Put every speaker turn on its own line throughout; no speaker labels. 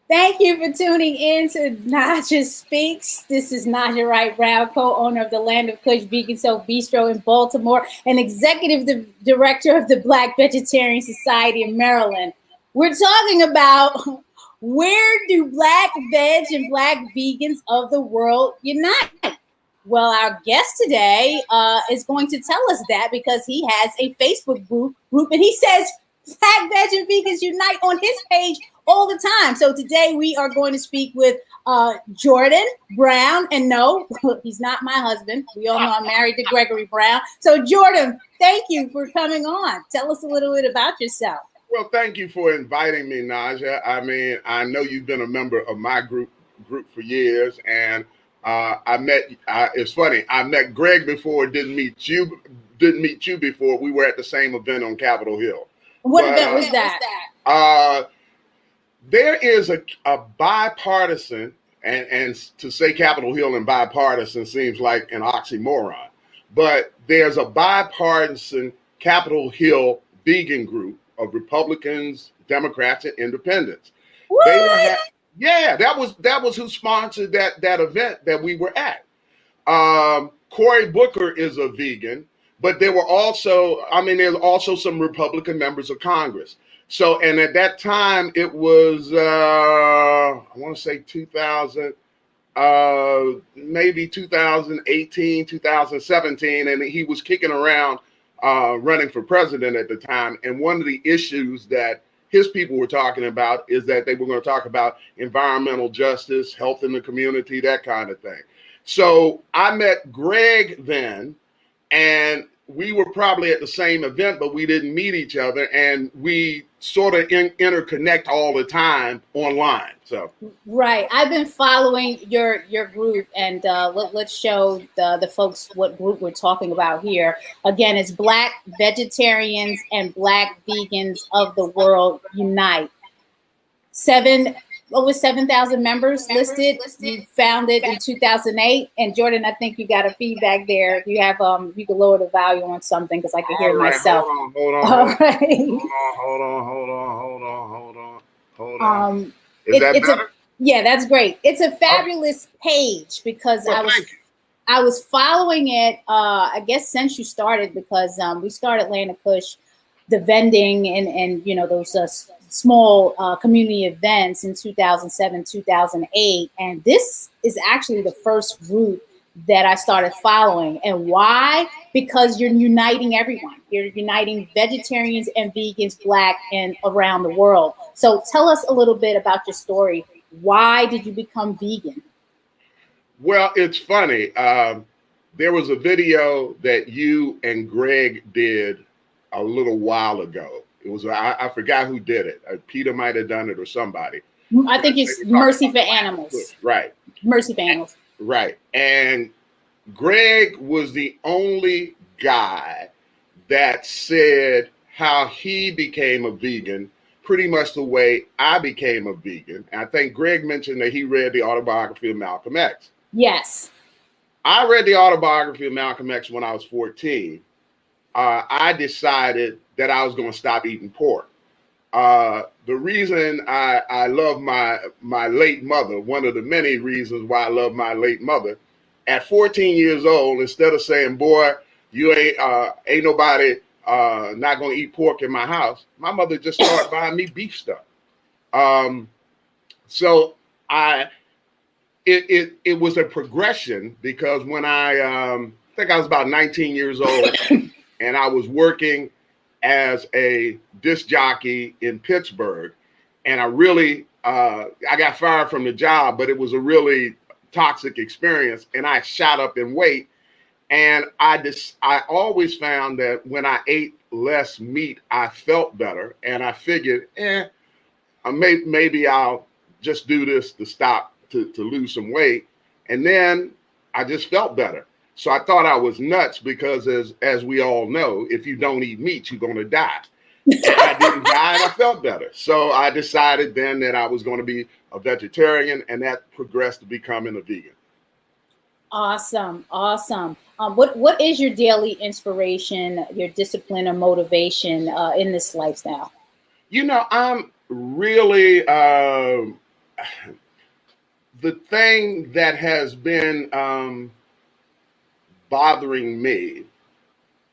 Thank you for tuning in to Naijha Speaks. This is Naijha Wright-brown, co-owner of the Land of Kush Vegan Soul Bistro in Baltimore and executive director of the Black Vegetarian Society in Maryland. We're talking about where do Black veg and Black vegans of the world unite? Well, our guest today is going to tell us that because he has a Facebook group and he says Black veg and vegans unite on his page all the time. So today we are going to speak with Jordan Brown. And no, he's not my husband. We all know I'm married to Gregory Brown. So Jordan, thank you for coming on. Tell us a little bit about yourself.
Well, thank you for inviting me, Naijha. I mean, I know you've been a member of my group for years, and I met. It's funny. I met Greg before. Didn't meet you before. We were at the same event on Capitol Hill.
What event was that?
There is a bipartisan, and to say Capitol Hill and bipartisan seems like an oxymoron, but there's a bipartisan Capitol Hill vegan group of Republicans, Democrats, and Independents.
What?
That was who sponsored that event that we were at. Cory Booker is a vegan, but there's also some Republican members of Congress. So, and at that time, it was, I want to say 2000, maybe 2018, 2017, and he was kicking around running for president at the time. And one of the issues that his people were talking about is that they were going to talk about environmental justice, health in the community, that kind of thing. So I met Greg then, and we were probably at the same event, but we didn't meet each other, and we sort of interconnect all the time online. So
right, I've been following your group, and let's show the folks what group we're talking about here. Again, it's Black Vegetarians and Black Vegans of the World Unite. Over 7,000 members listed. You founded in 2008. And Jordan, I think you got a feedback there. If you have, you can lower the volume on something because I can hear myself.
Hold on. Is that better?
Yeah, that's great. It's a fabulous page because I was following it, I guess since you started, because we started Land of Kush, the vending and those small community events in 2007, 2008. And this is actually the first group that I started following. And why? Because you're uniting everyone. You're uniting vegetarians and vegans, Black and around the world. So tell us a little bit about your story. Why did you become vegan?
Well, it's funny. There was a video that you and Greg did a little while ago. It was I forgot who did it. Peter might have done it or somebody.
I think it's Mercy for Animals.
Right.
Mercy for Animals.
Right. And Greg was the only guy that said how he became a vegan, pretty much the way I became a vegan. And I think Greg mentioned that he read the autobiography of Malcolm X.
Yes.
I read the autobiography of Malcolm X when I was 14. I decided that I was going to stop eating pork. The reason I love my late mother, one of the many reasons why I love my late mother, at 14 years old, instead of saying, boy, you ain't nobody not going to eat pork in my house, my mother just started buying me beef stuff. So it was a progression because when I think I was about 19 years old, and I was working as a disc jockey in Pittsburgh, and I got fired from the job, but it was a really toxic experience, and I shot up in weight. And I always found that when I ate less meat, I felt better, and I figured, maybe I'll just do this to stop to lose some weight, and then I just felt better. So I thought I was nuts because, as we all know, if you don't eat meat, you're going to die. And I didn't die, and I felt better. So I decided then that I was going to be a vegetarian, and that progressed to becoming a vegan.
Awesome. What is your daily inspiration, your discipline or motivation in this lifestyle?
I'm really the thing that has been bothering me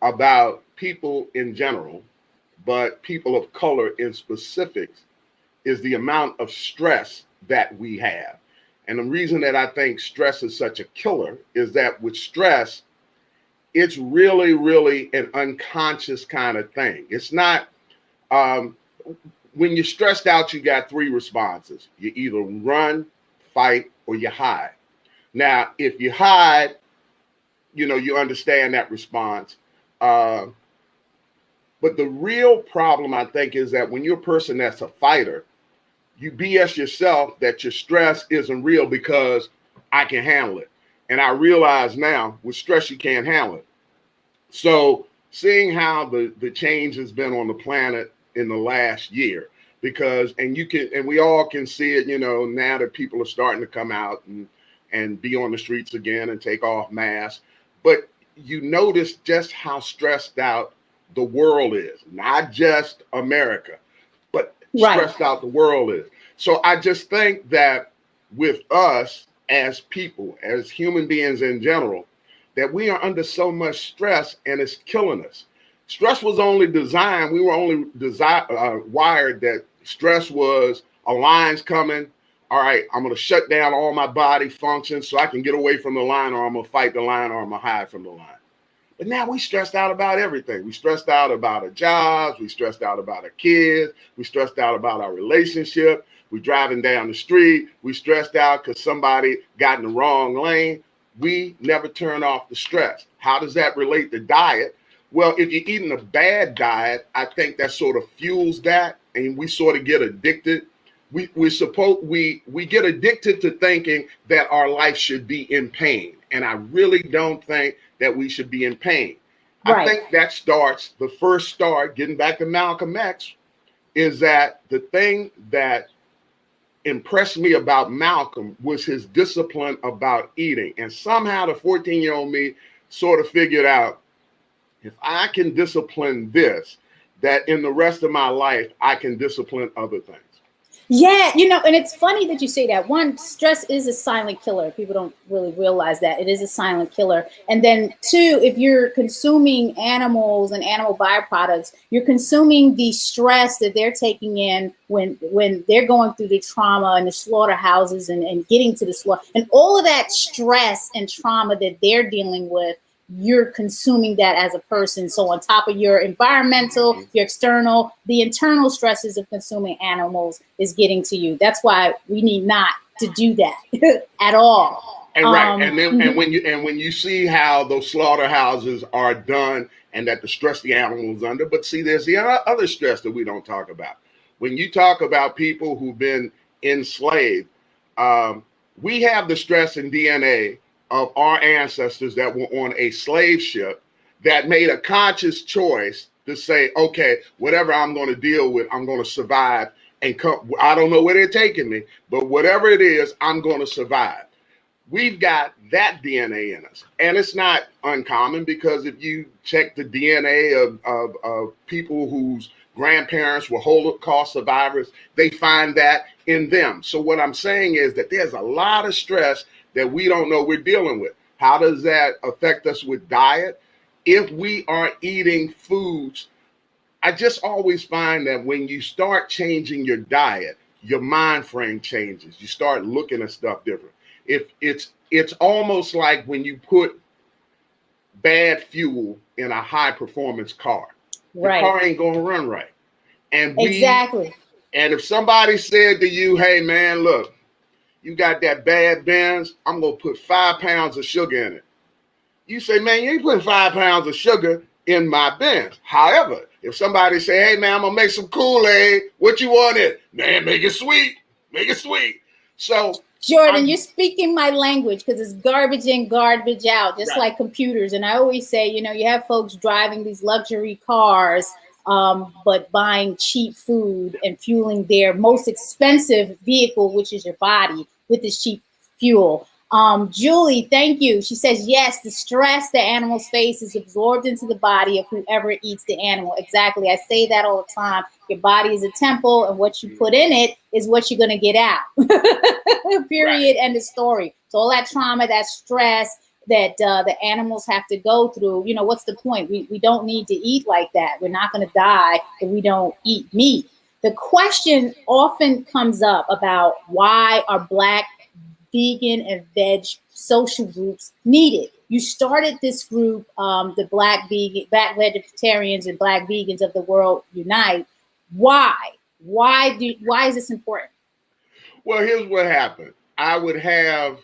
about people in general, but people of color in specifics, is the amount of stress that we have. And the reason that I think stress is such a killer is that with stress, it's really, really an unconscious kind of thing. It's not, when you're stressed out, you got three responses. You either run, fight, or you hide. Now, if you hide, you understand that response. But the real problem, I think, is that when you're a person that's a fighter, you BS yourself that your stress isn't real because I can handle it. And I realize now with stress, you can't handle it. So seeing how the change has been on the planet in the last year, and we all can see it, now that people are starting to come out and be on the streets again and take off masks. But you notice just how stressed out the world is, not just America, but stressed out the world is. So I just think that with us as people, as human beings in general, that we are under so much stress and it's killing us. Stress was only designed, we were only wired that stress was a line's coming. All right, I'm going to shut down all my body functions so I can get away from the line, or I'm going to fight the line, or I'm going to hide from the line. But now we stressed out about everything. We stressed out about our jobs. We stressed out about our kids. We stressed out about our relationship. We driving down the street. We stressed out because somebody got in the wrong lane. We never turn off the stress. How does that relate to diet? Well, if you're eating a bad diet, I think that sort of fuels that, and we sort of get addicted. We get addicted to thinking that our life should be in pain, and I really don't think that we should be in pain. Right. I think that starts, the first start, getting back to Malcolm X, is that the thing that impressed me about Malcolm was his discipline about eating. And somehow the 14-year-old me sort of figured out, if I can discipline this, that in the rest of my life, I can discipline other things.
Yeah, and it's funny that you say that. One, stress is a silent killer. People don't really realize that. It is a silent killer. And then two, if you're consuming animals and animal byproducts, you're consuming the stress that they're taking in when they're going through the trauma and the slaughterhouses and getting to the slaughter. And all of that stress and trauma that they're dealing with, you're consuming that as a person. So on top of your environmental, your external, the internal stresses of consuming animals is getting to you. That's why we need not to do that at all.
And right, and then and when you see how those slaughterhouses are done, and that the stress the animals under, but see, there's the other stress that we don't talk about. When you talk about people who've been enslaved, we have the stress and DNA of our ancestors that were on a slave ship that made a conscious choice to say, okay, whatever I'm going to deal with, I'm going to survive and come. I don't know where they're taking me, but whatever it is, I'm going to survive. We've got that DNA in us. And it's not uncommon, because if you check the DNA of people whose grandparents were Holocaust survivors, they find that in them. So what I'm saying is that there's a lot of stress that we don't know we're dealing with. How does that affect us with diet? If we are eating foods, I just always find that when you start changing your diet, your mind frame changes. You start looking at stuff different. If it's almost like when you put bad fuel in a high performance car. Right. The car ain't gonna run right. And exactly. And if somebody said to you, hey man, look, you got that bad Benz, I'm going to put 5 pounds of sugar in it. You say, man, you ain't putting 5 pounds of sugar in my Benz. However, if somebody say, hey, man, I'm going to make some Kool-Aid, what you want in it? Man, make it sweet. Make it sweet. So,
Jordan, you're speaking my language, because it's garbage in, garbage out, just like computers. And I always say, you have folks driving these luxury cars, but buying cheap food and fueling their most expensive vehicle, which is your body, with this cheap fuel. Julie, thank you. She says, yes, the stress the animals face is absorbed into the body of whoever eats the animal. Exactly. I say that all the time. Your body is a temple, and what you put in it is what you're going to get out. Period. Right. End of story. So all that trauma, that stress that the animals have to go through, you know, what's the point? We don't need to eat like that. We're not going to die if we don't eat meat. The question often comes up about why are Black vegan and veg social groups needed. You started this group, the Black vegetarians and Black vegans of the world unite. Why? Why is this important?
Well, here's what happened. I would have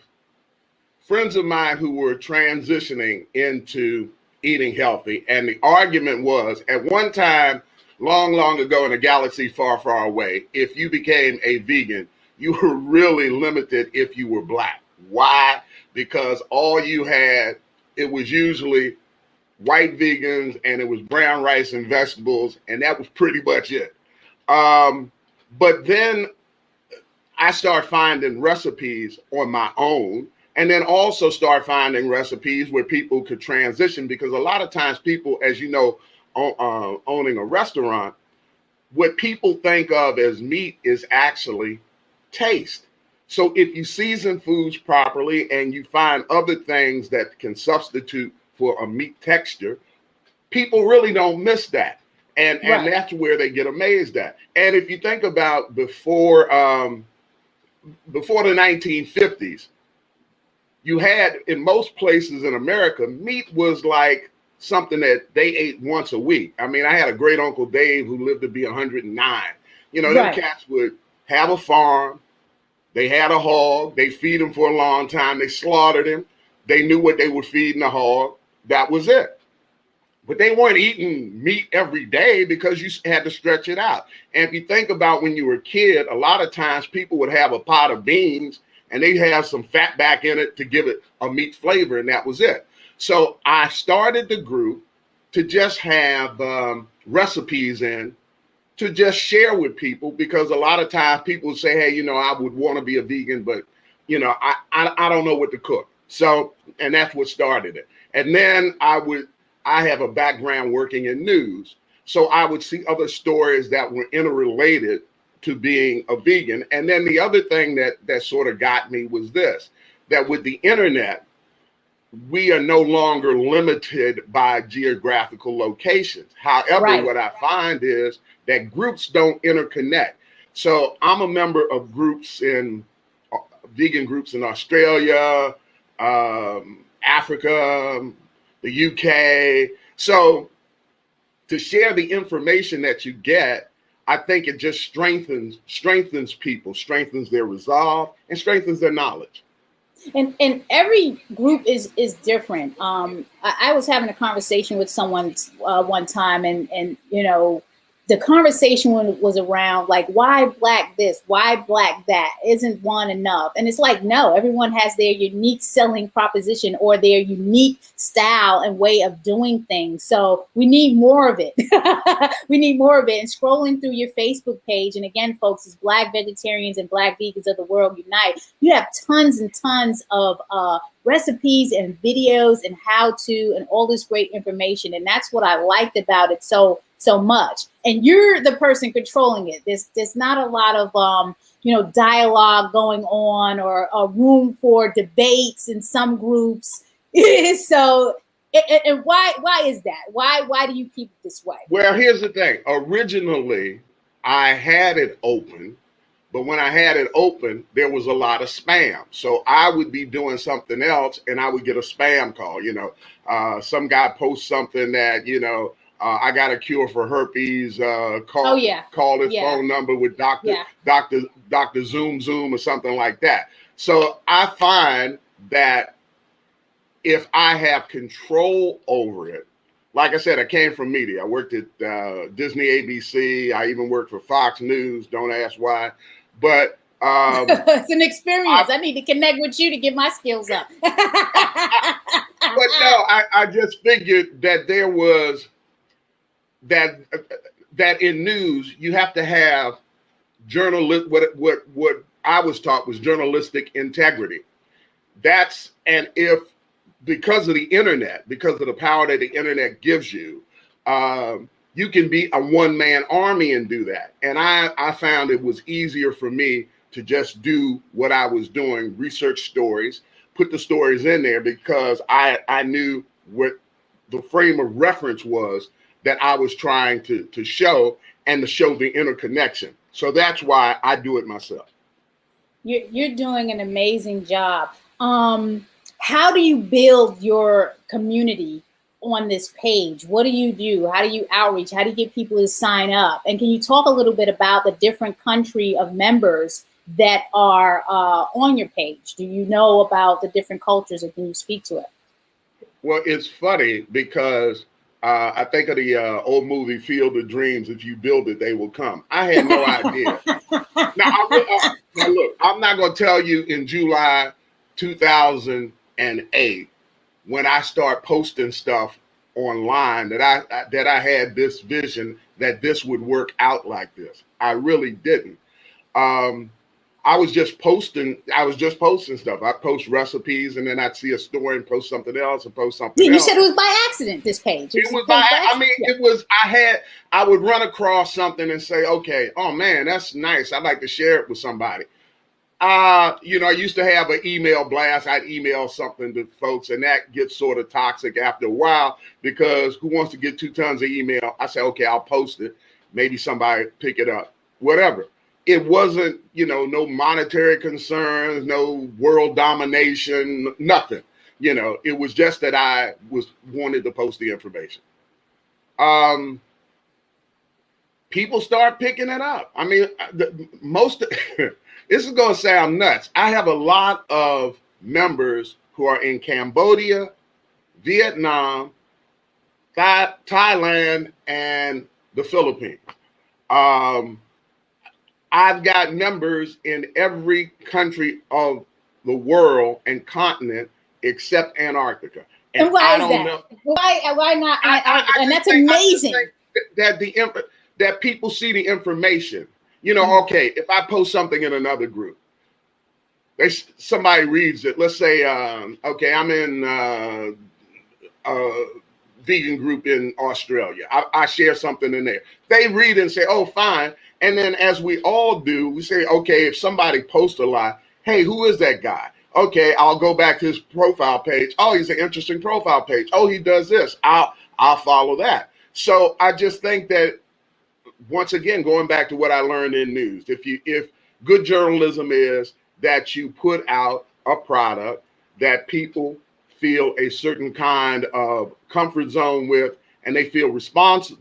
friends of mine who were transitioning into eating healthy, and the argument was, at one time, long ago in a galaxy far away, if you became a vegan, you were really limited if you were Black. Why? Because all you had, it was usually white vegans, and it was brown rice and vegetables, and that was pretty much it. But then I started finding recipes on my own, and then also start finding recipes where people could transition, because a lot of times people, as you know, owning a restaurant, what people think of as meat is actually taste. So if you season foods properly and you find other things that can substitute for a meat texture, people really don't miss that. And that's where they get amazed at. And if you think about before the 1950s, you had, in most places in America, meat was like something that they ate once a week. I mean, I had a great Uncle Dave who lived to be 109. You know, them cats would have a farm. They had a hog. They feed him for a long time. They slaughtered him. They knew what they were feeding the hog. That was it. But they weren't eating meat every day because you had to stretch it out. And if you think about when you were a kid, a lot of times people would have a pot of beans and they'd have some fat back in it to give it a meat flavor, and that was it. So I started the group to just have recipes in to just share with people, because a lot of times people say, hey, you know, I would want to be a vegan, but, you know, I don't know what to cook. So, and that's what started it. And then I have a background working in news. So I would see other stories that were interrelated to being a vegan. And then the other thing that sort of got me was this, that with the internet, we are no longer limited by geographical locations. However, what I find is that groups don't interconnect. So I'm a member of groups vegan groups in Australia, Africa, the UK. So to share the information that you get, I think it just strengthens people, strengthens their resolve, and strengthens their knowledge.
And every group is different. I was having a conversation with someone one time, and you know, the conversation was around like, why Black this, why Black that? Isn't one enough? And it's like, no, everyone has their unique selling proposition or their unique style and way of doing things. So we need more of it. We need more of it. And scrolling through your Facebook page, and again, folks, it's Black Vegetarians and Black Vegans of the World Unite. You have tons and tons of recipes and videos and how to and all this great information. And that's what I liked about it so much. And you're the person controlling it. There's not a lot of you know, dialogue going on or a room for debates in some groups. So and why is that? Why do you keep it this way?
Well, here's the thing. Originally, I had it open, but when I had it open, there was a lot of spam. So I would be doing something else and I would get a spam call. You know, some guy posts something that, you know, I got a cure for herpes. Call his phone number with Dr. Zoom or something like that. So I find that if I have control over it, like I said, I came from media. I worked at Disney, ABC. I even worked for Fox News. Don't ask why. But
it's an experience. I need to connect with you to get my skills up.
But no, I just figured that there was that in news you have to have what I was taught was journalistic integrity. and if, because of the internet, because of the power that the internet gives you, you can be a one-man army and do that. And I found it was easier for me to just do what I was doing, research stories, put the stories in there, because I knew what the frame of reference was that I was trying to show, and to show the interconnection. So that's why I do it myself.
You're doing an amazing job. How do you build your community on this page? What do you do? How do you outreach? How do you get people to sign up? And can you talk a little bit about the different country of members that are on your page? Do you know about the different cultures, and can you speak to it?
Well, it's funny because I think of the old movie Field of Dreams. If you build it, they will come. I had no idea. Now, look, I'm not going to tell you in July 2008, when I start posting stuff online, that I had this vision that this would work out like this. I really didn't. I was just posting stuff. I post recipes, and then I'd see a story and post something else, and post something else.
You said it was by accident, this page.
It was by, I mean, yeah. It was, I would run across something and say, okay, oh man, that's nice. I'd like to share it with somebody. I used to have an email blast. I'd email something to folks, and that gets sort of toxic after a while, because who wants to get 2 tons of email? I say, okay, I'll post it. Maybe somebody pick it up, whatever. It wasn't, no monetary concerns, no world domination, nothing. It was just that I wanted to post the information. People start picking it up. I mean, this is going to sound nuts. I have a lot of members who are in Cambodia, Vietnam, Thailand, and the Philippines. I've got members in every country of the world and continent except Antarctica.
And why is that? Why not? And that's amazing.
That people see the information. Okay, if I post something in another group, somebody reads it. Let's say, okay, I'm in a vegan group in Australia. I share something in there. They read it and say, oh, fine. And then, as we all do, we say, okay, if somebody posts a lot, hey, who is that guy? Okay, I'll go back to his profile page. Oh, he's an interesting profile page. Oh, he does this. I'll follow that. So I just think that, once again, going back to what I learned in news, if good journalism is that you put out a product that people feel a certain kind of comfort zone with, and they feel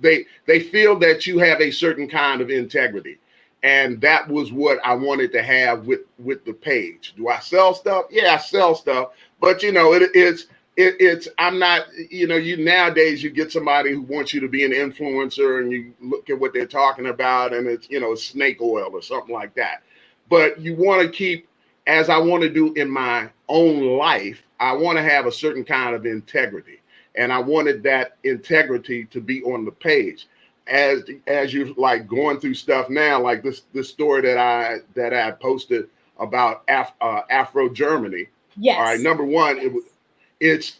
they feel that you have a certain kind of integrity. And that was what I wanted to have with the page. Do I sell stuff? Yeah, I sell stuff. But it's I'm not, nowadays you get somebody who wants you to be an influencer, and you look at what they're talking about, and it's, snake oil or something like that. But you want to keep, as I want to do in my own life, I want to have a certain kind of integrity. And I wanted that integrity to be on the page. As you're like going through stuff now, like this story that I posted about Afro Germany.
Yes.
All right. Number one, it's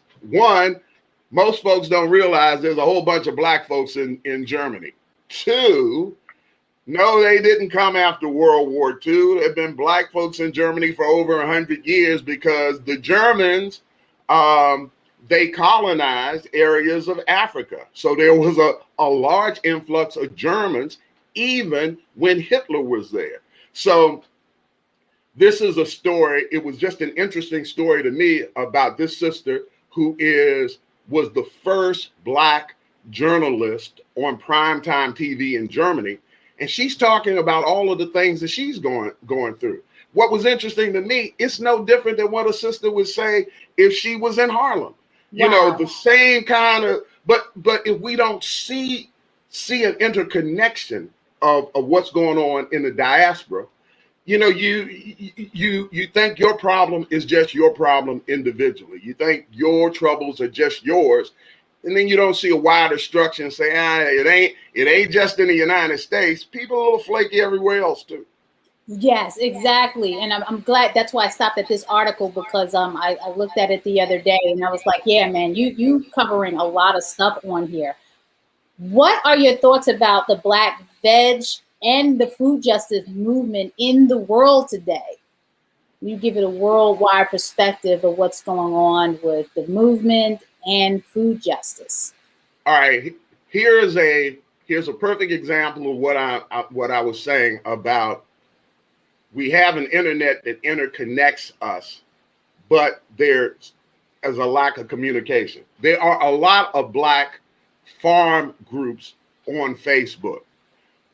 most folks don't realize there's a whole bunch of black folks in Germany. 2, no, they didn't come after World War II. There have been black folks in Germany for over 100 years, because the Germans, they colonized areas of Africa. So there was a large influx of Germans, even when Hitler was there. So this is a story. It was just an interesting story to me about this sister who was the first black journalist on primetime TV in Germany. And she's talking about all of the things that she's going through. What was interesting to me, it's no different than what a sister would say if she was in Harlem. Wow. The same kind of, but if we don't see an interconnection of what's going on in the diaspora, you think your problem is just your problem individually. You think your troubles are just yours, and then you don't see a wider structure and say, it ain't just in the United States. People are a little flaky everywhere else too.
Yes, exactly. And I'm glad that's why I stopped at this article because I looked at it the other day and I was like, yeah, man, you covering a lot of stuff on here. What are your thoughts about the Black veg and the food justice movement in the world today? You give it a worldwide perspective of what's going on with the movement and food justice.
All right, here's a perfect example of what I was saying about we have an internet that interconnects us, but there is a lack of communication. There are a lot of Black farm groups on Facebook.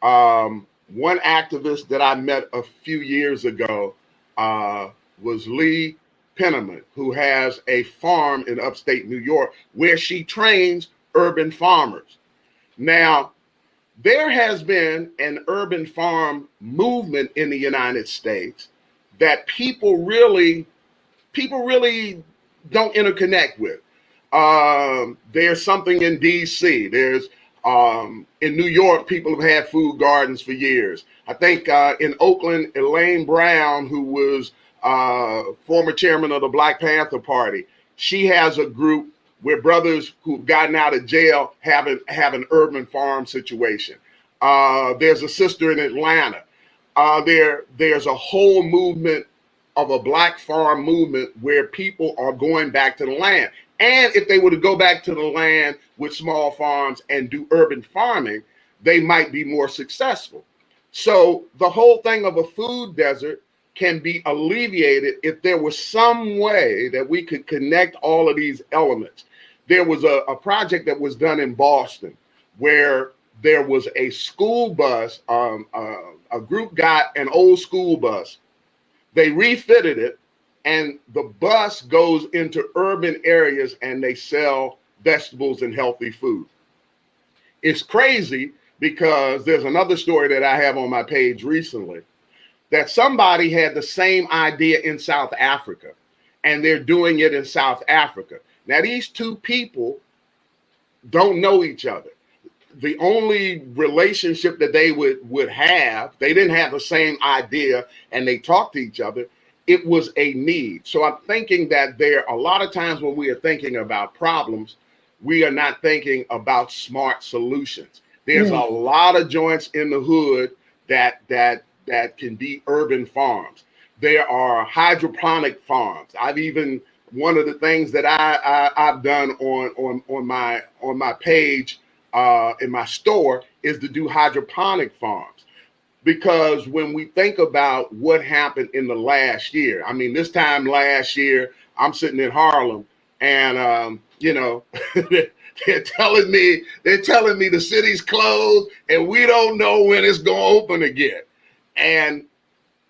One activist that I met a few years ago was Lee Penniman, who has a farm in upstate New York where she trains urban farmers. Now, there has been an urban farm movement in the United States that people really don't interconnect with. There's something in DC. There's in New York, people have had food gardens for years. I think in Oakland, Elaine Brown, who was former chairman of the Black Panther Party, she has a group where brothers who've gotten out of jail have an urban farm situation. There's a sister in Atlanta. There's a whole movement of a Black farm movement where people are going back to the land. And if they were to go back to the land with small farms and do urban farming, they might be more successful. So the whole thing of a food desert can be alleviated if there was some way that we could connect all of these elements. There was a project that was done in Boston where there was a school bus, a group got an old school bus, they refitted it, and the bus goes into urban areas and they sell vegetables and healthy food. It's crazy because there's another story that I have on my page recently that somebody had the same idea in South Africa and they're doing it in South Africa. Now, these two people don't know each other. The only relationship that they would have, they didn't have the same idea and they talked to each other. It was a need. So I'm thinking that there are a lot of times when we are thinking about problems, we are not thinking about smart solutions. There's a lot of joints in the hood that can be urban farms. There are hydroponic farms. One of the things that I've done on my page in my store is to do hydroponic farms. Because when we think about what happened in the last year, I mean, this time last year, I'm sitting in Harlem and, they're telling me the city's closed and we don't know when it's going to open again. And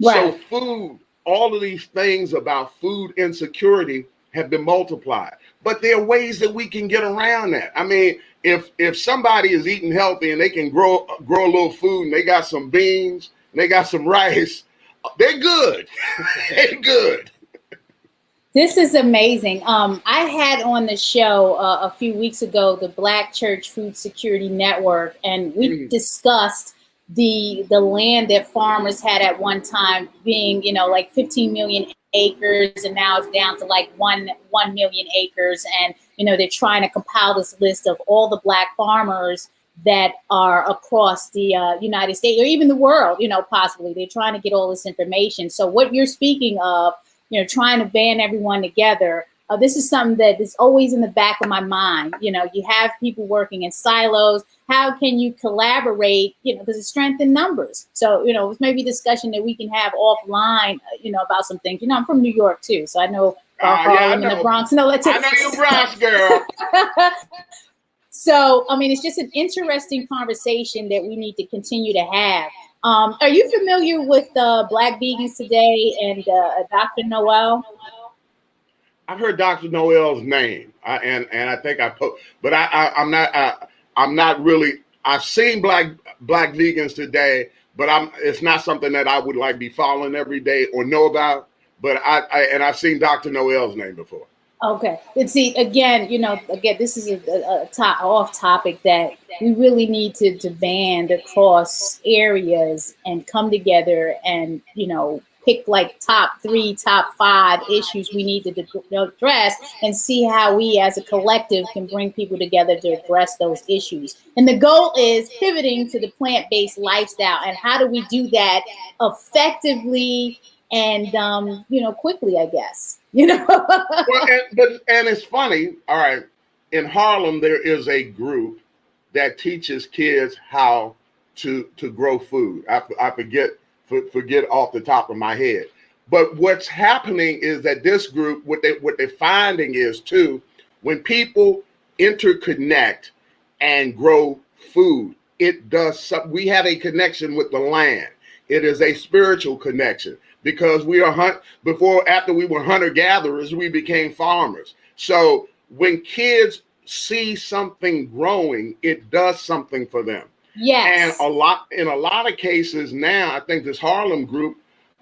so food, all of these things about food insecurity have been multiplied. But there are ways that we can get around that. I mean, if somebody is eating healthy and they can grow a little food and they got some beans and they got some rice, they're good. They're good.
This is amazing. I had on the show a few weeks ago the Black Church Food Security Network, and we discussed the land that farmers had at one time being, like 15 million acres, and now it's down to like 1 million acres. And, they're trying to compile this list of all the Black farmers that are across the United States or even the world, possibly. They're trying to get all this information. So what you're speaking of, trying to band everyone together, this is something that is always in the back of my mind. You have people working in silos. How can you collaborate? Because it's strength in numbers. So, it's maybe a discussion that we can have offline, about some things. I'm from New York too, so I know Harlem and the Bronx. I know
you're Bronx, girl.
So, I mean, it's just an interesting conversation that we need to continue to have. Are you familiar with Black Vegans Today and Dr. Noel?
I've heard Dr. Noel's name, and I think but I'm not really. I've seen Black Vegans Today, but it's not something that I would be following every day or know about. But I've seen Dr. Noel's name before.
Okay. And see, again, this is off topic that we really need to band across areas and come together and, pick like top three, top five issues we need to address and see how we as a collective can bring people together to address those issues. And the goal is pivoting to the plant-based lifestyle. And how do we do that effectively and, quickly, I guess,
Well, and it's funny. All right, in Harlem there is a group that teaches kids how to grow food. I forget off the top of my head. But what's happening is that this group, what they're finding is too, when people interconnect and grow food, it does some, we have a connection with the land. It is a spiritual connection because after we were hunter gatherers, we became farmers. So when kids see something growing, it does something for them.
Yes.
And in a lot of cases now, I think this Harlem group,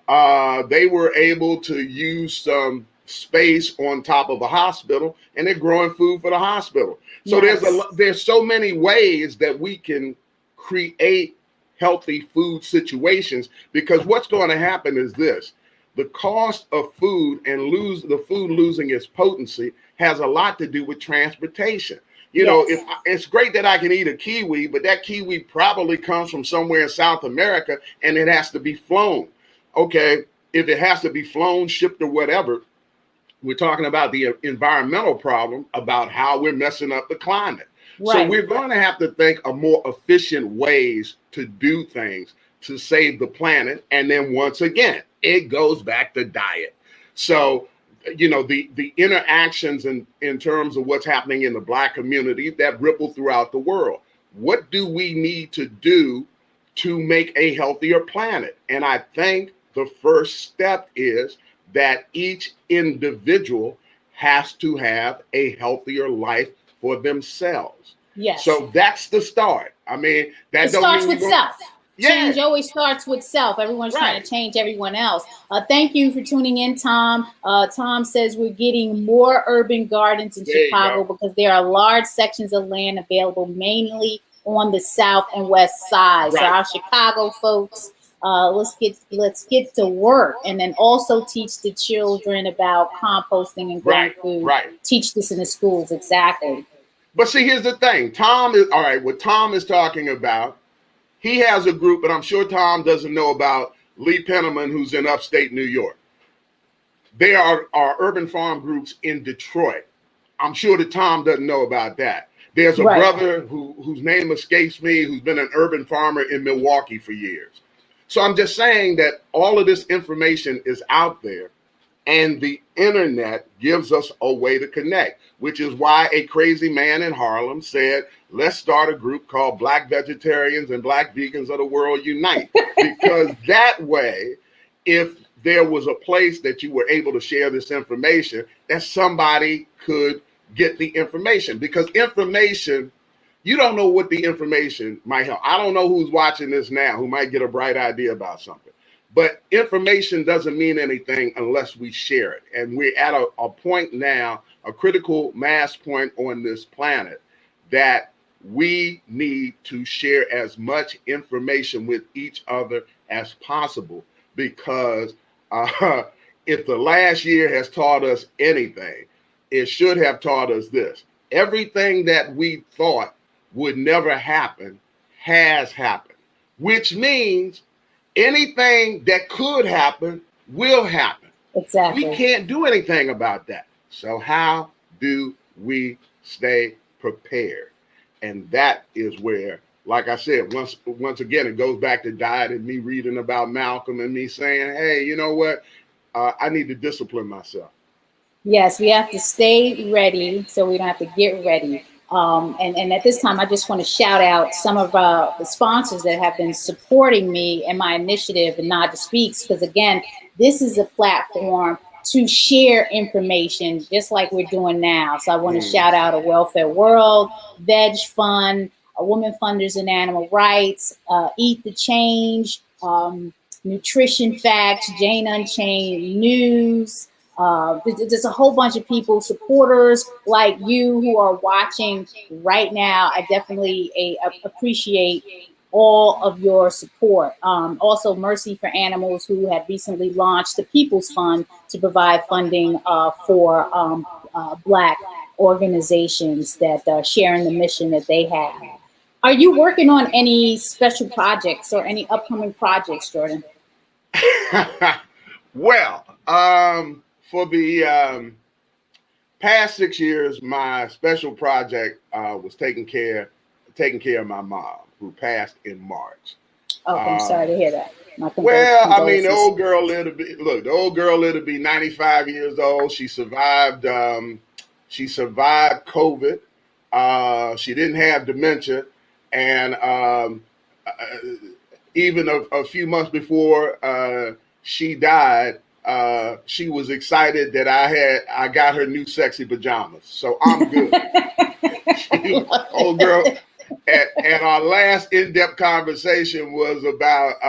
they were able to use some space on top of a hospital, and they're growing food for the hospital. So
Yes.
there's so many ways that we can create healthy food situations, because what's going to happen is this: the cost of food and the food losing its potency has a lot to do with transportation. It's great that I can eat a kiwi, but that kiwi probably comes from somewhere in South America and it has to be flown. Okay, if it has to be flown, shipped, or whatever, we're talking about the environmental problem, about how we're messing up the climate. Right. So we're going to have to think of more efficient ways to do things to save the planet. And then once again, it goes back to diet. So, the interactions in terms of what's happening in the Black community that ripple throughout the world. What do we need to do to make a healthier planet? And I think the first step is that each individual has to have a healthier life for themselves.
Yes.
So that's the start. I mean, that
it starts with self.
Yeah.
Change always starts with self. Everyone's trying to change everyone else. Thank you for tuning in, Tom. Tom says we're getting more urban gardens in Chicago because there are large sections of land available mainly on the south and west side. Right. So our Chicago folks, let's get to work, and then also teach the children about composting and growing food.
Right.
Teach this in the schools. Exactly.
But see, here's the thing. What Tom is talking about, he has a group, but I'm sure Tom doesn't know about Lee Penniman, who's in upstate New York. There are urban farm groups in Detroit. I'm sure that Tom doesn't know about that. There's a brother whose name escapes me, who's been an urban farmer in Milwaukee for years. So I'm just saying that all of this information is out there, and the internet gives us a way to connect, which is why a crazy man in Harlem said, let's start a group called Black Vegetarians and Black Vegans of the World Unite. Because that way, if there was a place that you were able to share this information, that somebody could get the information. Because information, you don't know what the information might help. I don't know who's watching this now who might get a bright idea about something. But information doesn't mean anything unless we share it. And we're at a point now, a critical mass point on this planet, that we need to share as much information with each other as possible. Because if the last year has taught us anything, it should have taught us this. Everything that we thought would never happen has happened, which means anything that could happen will happen.
Exactly.
We can't do anything about that. So how do we stay prepared? And that is where, like I said, once again, it goes back to diet and me reading about Malcolm and me saying, hey, you know what? I need to discipline myself.
Yes, we have to stay ready so we don't have to get ready. And at this time, I just want to shout out some of the sponsors that have been supporting me and my initiative, and Naijha Speaks, because again, this is a platform to share information just like we're doing now. So I want to shout out a Welfare World, Veg Fund, Women Funders in Animal Rights, Eat the Change, Nutrition Facts, Jane Unchained News, There's a whole bunch of people, supporters like you who are watching right now. I definitely appreciate all of your support. Also, Mercy for Animals, who had recently launched the People's Fund to provide funding for Black organizations that share in the mission that they have. Are you working on any special projects or any upcoming projects, Jordan?
Well, for the past 6 years, my special project was taking care of my mom, who passed in March.
Oh, I'm sorry to hear that.
Well, I mean, the old girl lived to be 95 years old. She survived. She survived COVID. She didn't have dementia, and even a few months before she died, she was excited that I got her new sexy pajamas. So I'm good. Old girl. And our last in-depth conversation was about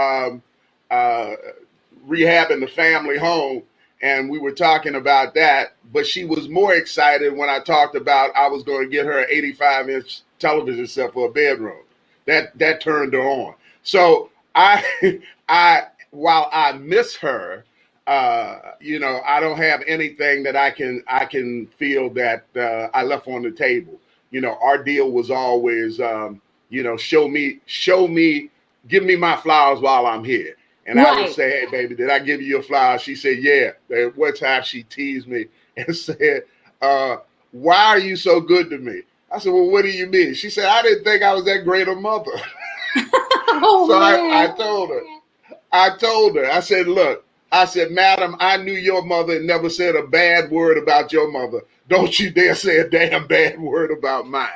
rehabbing the family home, and we were talking about that. But she was more excited when I talked about I was going to get her an 85-inch television set for a bedroom. That turned her on. So I while I miss her, I don't have anything that I can feel that I left on the table. Our deal was always, show me, give me my flowers while I'm here. And right. I would say, hey, baby, did I give you your flowers? She said, yeah. One time she teased me and said, why are you so good to me? I said, well, what do you mean? She said, I didn't think I was that great a mother. So I told her, I said, look, madam, I knew your mother and never said a bad word about your mother. Don't you dare say a damn bad word about mine.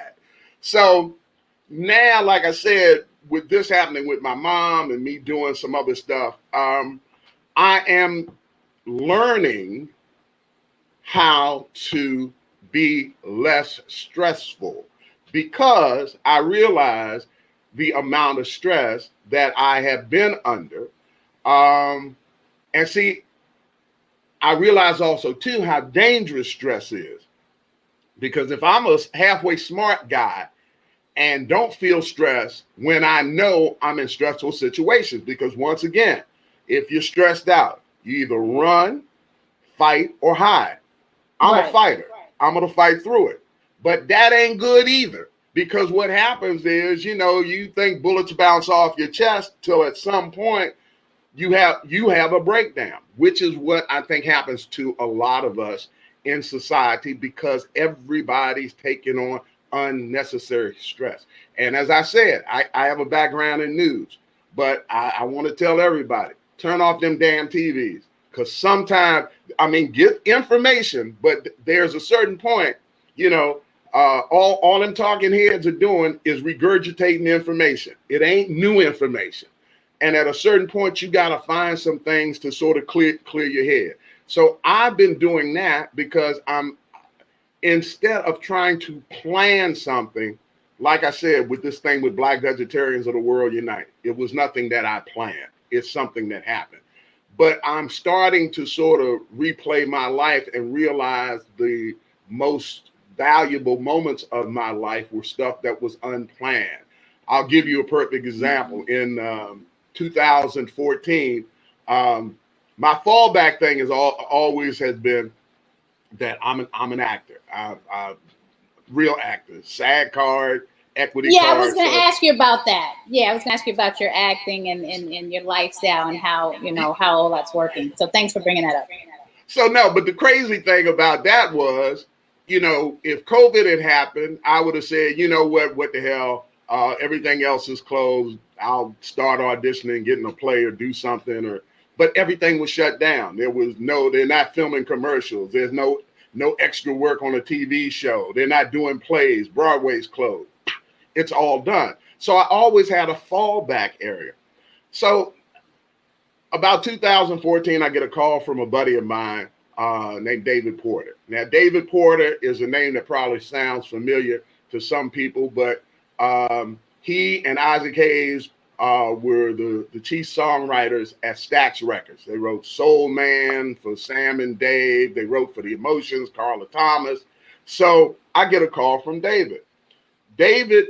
So now, like I said, with this happening with my mom and me doing some other stuff, I am learning how to be less stressful, because I realize the amount of stress that I have been under. And see, I realize also, too, how dangerous stress is. Because if I'm a halfway smart guy and don't feel stress when I know I'm in stressful situations, because once again, if you're stressed out, you either run, fight, or hide. I'm a fighter. I'm going to fight through it. But that ain't good either. Because what happens is, you think bullets bounce off your chest till at some point you have a breakdown, which is what I think happens to a lot of us in society, because everybody's taking on unnecessary stress. And as I said, I have a background in news, but I want to tell everybody, turn off them damn TVs, because sometimes, get information, but there's a certain point, all them talking heads are doing is regurgitating information. It ain't new information. And at a certain point, you got to find some things to sort of clear your head. So I've been doing that, because instead of trying to plan something, like I said, with this thing with Black Vegetarians of the World Unite, it was nothing that I planned. It's something that happened. But I'm starting to sort of replay my life and realize the most valuable moments of my life were stuff that was unplanned. I'll give you a perfect example. In 2014, my fallback thing is always has been that I'm an actor, real actor, SAG card, equity card.
Yeah, I was going to ask you about that. Yeah, I was going to ask you about your acting and your lifestyle and how all that's working. So thanks for bringing that up.
So no, but the crazy thing about that was, if COVID had happened, I would have said, what the hell, everything else is closed. I'll start auditioning, getting a play or do something, but everything was shut down. They're not filming commercials. There's no extra work on a TV show. They're not doing plays. Broadway's closed. It's all done. So I always had a fallback area. So about 2014, I get a call from a buddy of mine named David Porter. Now, David Porter is a name that probably sounds familiar to some people, but he and Isaac Hayes were the chief songwriters at Stax Records. They wrote Soul Man for Sam and Dave. They wrote for The Emotions, Carla Thomas. So I get a call from David. David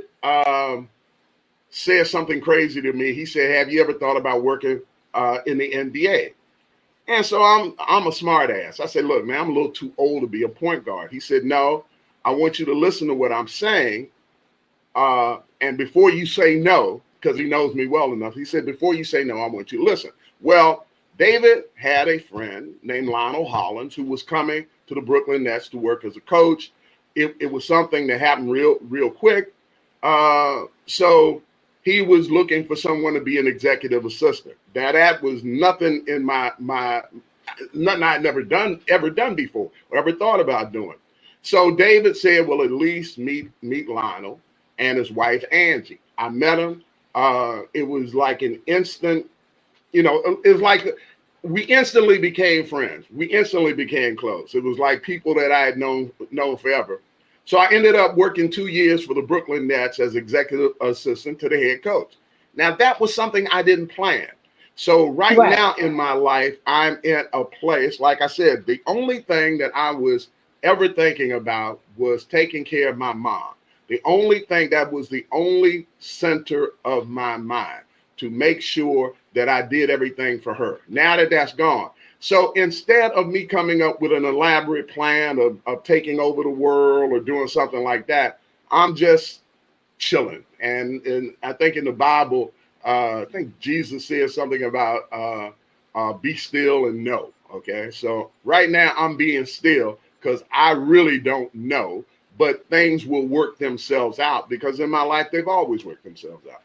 said something crazy to me. He said, "Have you ever thought about working in the NBA?" And so I'm a smart ass. I said, "Look, man, I'm a little too old to be a point guard." He said, "No, I want you to listen to what I'm saying. And before you say no," because he knows me well enough, he said, "Before you say no, I want you to listen." Well, David had a friend named Lionel Hollins who was coming to the Brooklyn Nets to work as a coach. It was something that happened real quick. So he was looking for someone to be an executive assistant. That was nothing in nothing I'd ever done before or ever thought about doing. So David said, "Well, at least meet Lionel and his wife Angie." I met him. It was like an instant, it was like we instantly became friends. We instantly became close. It was like people that I had known forever. So I ended up working 2 years for the Brooklyn Nets as executive assistant to the head coach. Now, that was something I didn't plan. So right now in my life, I'm in a place, like I said, the only thing that I was ever thinking about was taking care of my mom. The only thing that was the only center of my mind, to make sure that I did everything for her. Now that that's gone. So instead of me coming up with an elaborate plan of taking over the world or doing something like that, I'm just chilling. And I think in the Bible, I think Jesus said something about be still and know. Okay. So right now I'm being still because I really don't know, but things will work themselves out because in my life, they've always worked themselves out.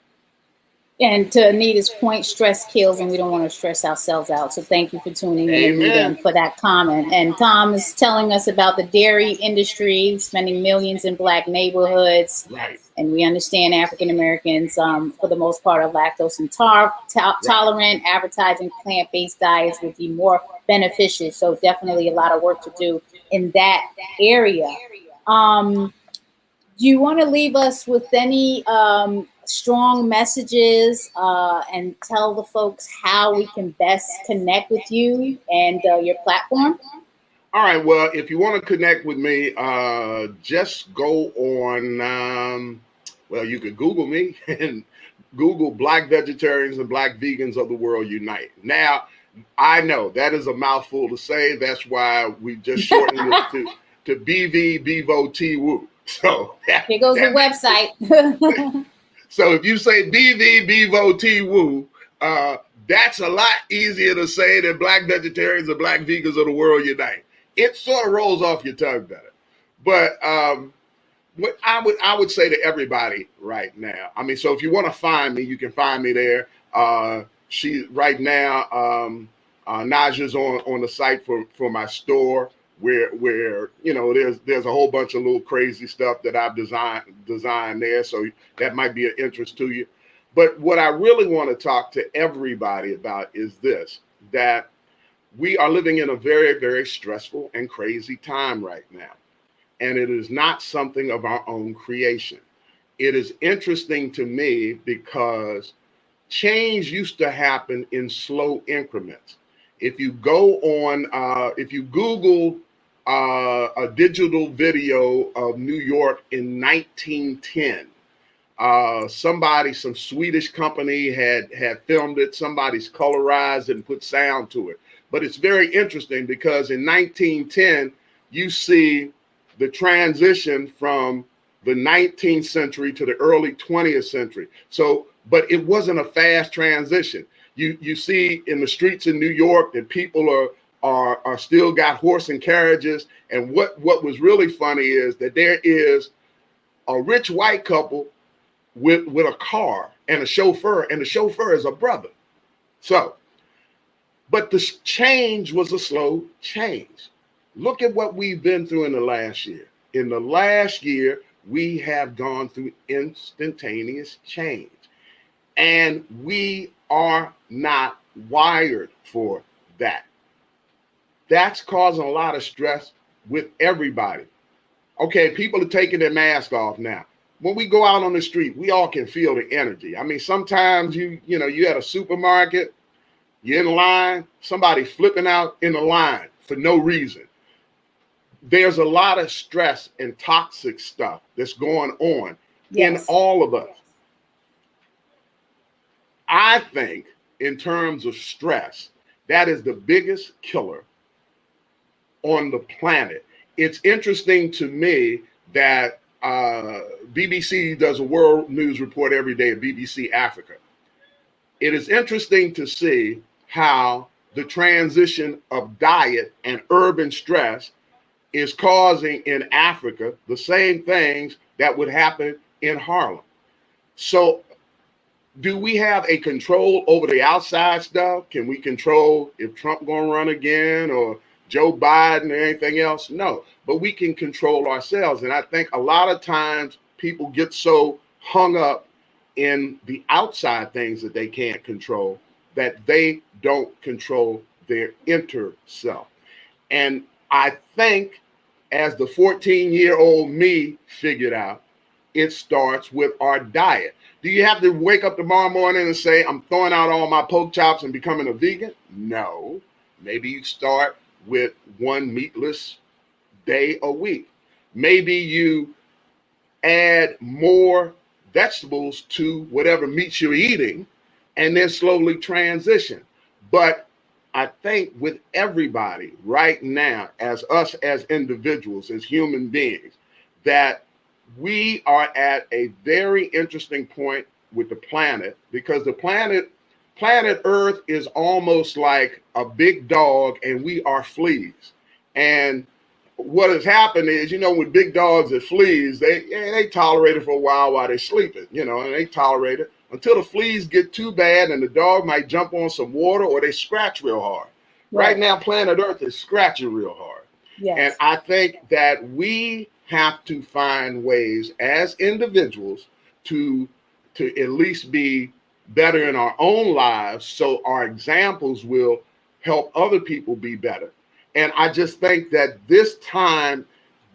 And to Anita's point, stress kills, and we don't want to stress ourselves out. So thank you for tuning in, Anita, and for that comment. And Tom is telling us about the dairy industry, spending millions in Black neighborhoods.
Right.
And we understand African Americans, for the most part, are lactose intolerant. Advertising plant-based diets would be more beneficial. So definitely a lot of work to do in that area. Do you want to leave us with any strong messages and tell the folks how we can best connect with you and your platform?
All right. Well, if you want to connect with me, just go on, you could Google me and Google Black Vegetarians and Black Vegans of the World Unite. Now, I know that is a mouthful to say. That's why we just shortened it to BvBvoTwu. So
here goes the website.
So if you say BvBvoTwu, that's a lot easier to say than Black Vegetarians and Black Vegans of the World Unite. It sort of rolls off your tongue better. But what I would say to everybody right now, I mean, so if you want to find me, you can find me there. She right now, Naijha's on the site for my store where there's a whole bunch of little crazy stuff that I've designed there. So that might be an interest to you. But what I really want to talk to everybody about is this, that we are living in a very, very stressful and crazy time right now. And it is not something of our own creation. It is interesting to me because change used to happen in slow increments. If you go on, if you Google a digital video of New York in 1910, some Swedish company had filmed it. Somebody's colorized it and put sound to it. But it's very interesting because in 1910, you see the transition from the 19th century to the early 20th century. So, but it wasn't a fast transition. You see in the streets in New York that people are still got horse and carriages. And what was really funny is that there is a rich white couple with a car and a chauffeur, and the chauffeur is a brother. So, but the change was a slow change. Look at what we've been through in the last year. In the last year, we have gone through instantaneous change. And we are not wired for that. That's causing a lot of stress with everybody. Okay, people are taking their mask off now. when we go out on the street, we all can feel the energy. I mean, sometimes you at a supermarket, you're in line, somebody flipping out in the line for no reason. There's a lot of stress and toxic stuff that's going on in all of us. I think in terms of stress, that is the biggest killer on the planet. It's interesting to me that BBC does a world news report every day at BBC Africa. It is interesting to see how the transition of diet and urban stress is causing in Africa the same things that would happen in Harlem. So do we have a control over the outside stuff? Can we control if Trump gonna run again or Joe Biden or anything else? No, but we can control ourselves. And I think a lot of times people get so hung up in the outside things that they can't control that they don't control their inner self. And I think as the 14-year-old me figured out, it starts with our diet. Do you have to wake up tomorrow morning and say, I'm throwing out all my pork chops and becoming a vegan? No. Maybe you start with one meatless day a week. Maybe you add more vegetables to whatever meat you're eating and then slowly transition. But I think with everybody right now, as us as individuals, as human beings, that we are at a very interesting point with the planet, because the planet Earth is almost like a big dog and we are fleas. And what has happened is, with big dogs and fleas, they tolerate it for a while they're sleeping, and they tolerate it until the fleas get too bad and the dog might jump on some water or they scratch real hard. Right now, planet Earth is scratching real hard.
Yes.
And I think that we have to find ways as individuals to at least be better in our own lives so our examples will help other people be better. And I just think that this time,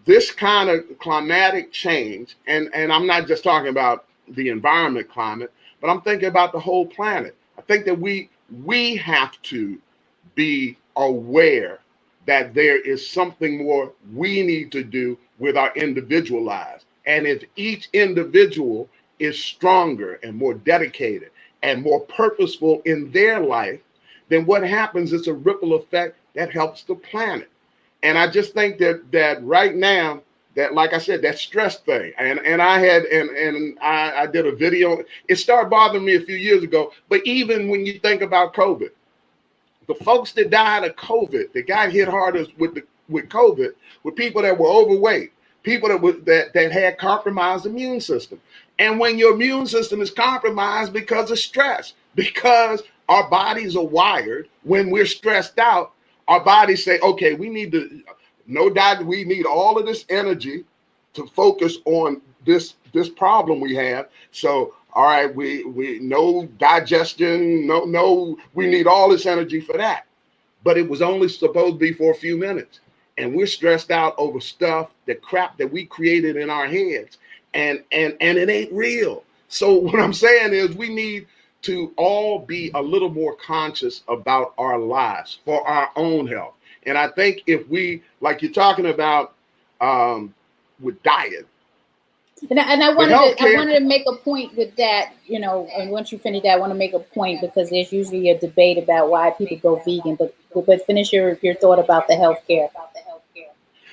this kind of climatic change, and I'm not just talking about the environment climate, but I'm thinking about the whole planet. I think that we have to be aware that there is something more we need to do with our individual lives. And if each individual is stronger and more dedicated and more purposeful in their life, then what happens is a ripple effect that helps the planet. And I just think that right now, that, like I said, that stress thing, and I did a video. It started bothering me a few years ago. But even when you think about COVID, the folks that died of COVID, that got hit hardest with COVID, were people that were overweight, people that had compromised immune system. And when your immune system is compromised because of stress, because our bodies are wired, when we're stressed out, our bodies say, okay, we need all of this energy to focus on this problem we have. So, all right, we no digestion, no, we need all this energy for that. But it was only supposed to be for a few minutes. And we're stressed out over stuff, the crap that we created in our heads. And it ain't real. So what I'm saying is we need to all be a little more conscious about our lives for our own health. And I think if we, like you're talking about with diet.
And I wanted to make a point with that, and once you finish that, I want to make a point, because there's usually a debate about why people go vegan, but finish your thought about the healthcare.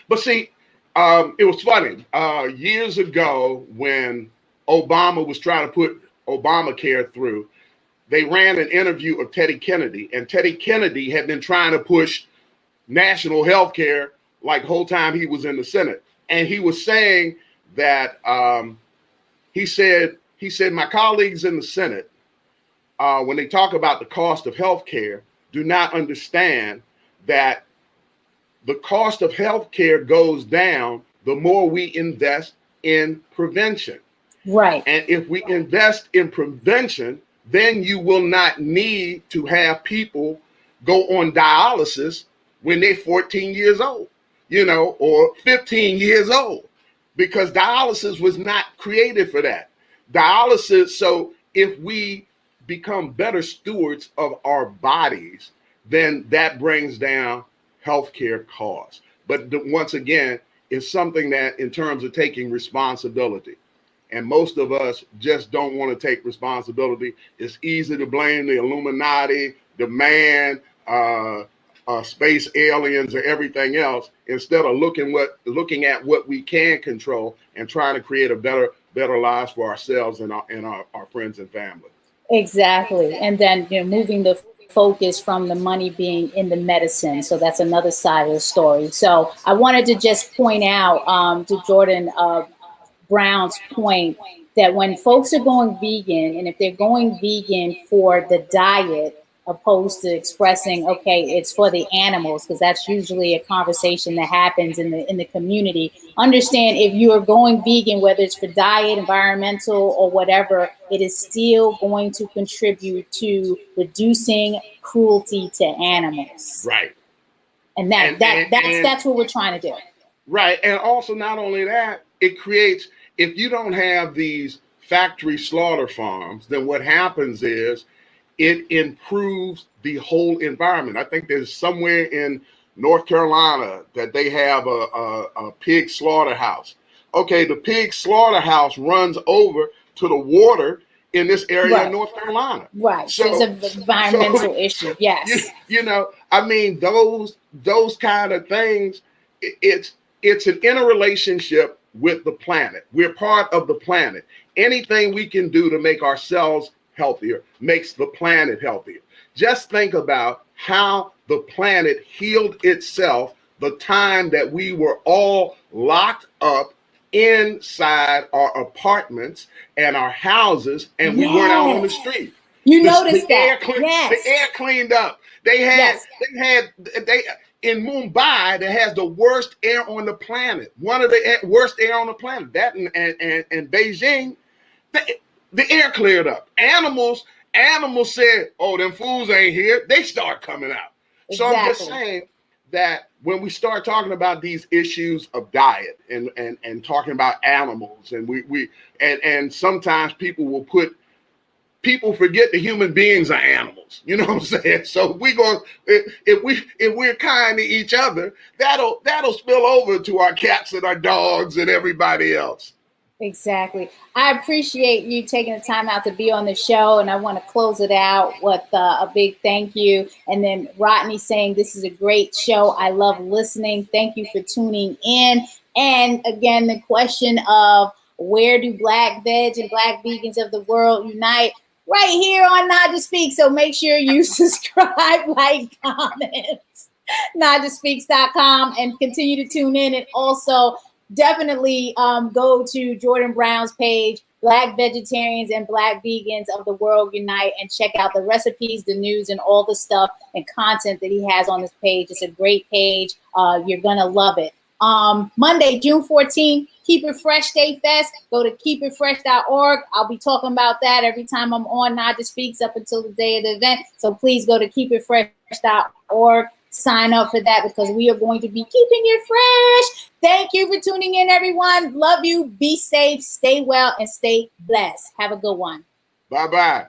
But see, it was funny. Years ago, when Obama was trying to put Obamacare through, they ran an interview of Teddy Kennedy, and Teddy Kennedy had been trying to push national health care like the whole time he was in the Senate. And he was saying that he said my colleagues in the Senate, when they talk about the cost of health care, do not understand that the cost of health care goes down the more we invest in prevention.
Right.
And if we invest in prevention, then you will not need to have people go on dialysis when they're 14 years old, or 15 years old. because dialysis was not created for that. Dialysis, so if we become better stewards of our bodies, then that brings down healthcare costs. But once again, it's something that in terms of taking responsibility, and most of us just don't want to take responsibility. It's easy to blame the Illuminati, the man, space aliens, or everything else, instead of looking at what we can control and trying to create a better lives for ourselves and our friends and family.
Exactly. And then, moving the focus from the money being in the medicine. So that's another side of the story. So I wanted to just point out to Jordan Brown's point that when folks are going vegan, and if they're going vegan for the diet, opposed to expressing, okay, it's for the animals, because that's usually a conversation that happens in the community. Understand, if you are going vegan, whether it's for diet, environmental, or whatever, it is still going to contribute to reducing cruelty to animals.
Right.
And that's what we're trying to do.
Right. And also, not only that, it creates, if you don't have these factory slaughter farms, then what happens is it improves the whole environment. I think there's somewhere in North Carolina that they have a pig slaughterhouse. Okay, the pig slaughterhouse runs over to the water in this area of North Carolina.
Right. So it's an environmental issue. Yes.
I mean, those kind of things, it's an interrelationship with the planet. We're part of the planet. Anything we can do to make ourselves healthier makes the planet healthier. Just think about how the planet healed itself the time that we were all locked up inside our apartments and our houses, and we weren't out on the street.
You noticed that?
The air cleaned up. They had in Mumbai, that has the worst air on the planet. One of the worst air on the planet. That and Beijing, the air cleared up. Animals said, "Oh, them fools ain't here." They start coming out. Exactly. So I'm just saying that when we start talking about these issues of diet and talking about animals, and we sometimes people forget that human beings are animals. You know what I'm saying? So if we're kind to each other, that'll spill over to our cats and our dogs and everybody else.
Exactly. I appreciate you taking the time out to be on the show, and I want to close it out with a big thank you. And then Rodney saying, this is a great show. I love listening. Thank you for tuning in. And again, the question of where do Black veg and Black vegans of the world unite? Right here on Naijha Speaks. So make sure you subscribe, like, comment, NaijhaSpeaks.com, and continue to tune in. And also definitely go to Jordan Brown's page, Black Vegetarians and Black Vegans of the World Unite, and check out the recipes, the news, and all the stuff and content that he has on this page. It's a great page. You're going to love it. Monday, June 14th, Keep It Fresh Day Fest. Go to keepitfresh.org. I'll be talking about that every time I'm on Naijha Speaks up until the day of the event. So please go to keepitfresh.org. Sign up for that, because we are going to be keeping you fresh. Thank you for tuning in, everyone. Love you. Be safe, stay well, and stay blessed. Have a good one.
Bye-bye.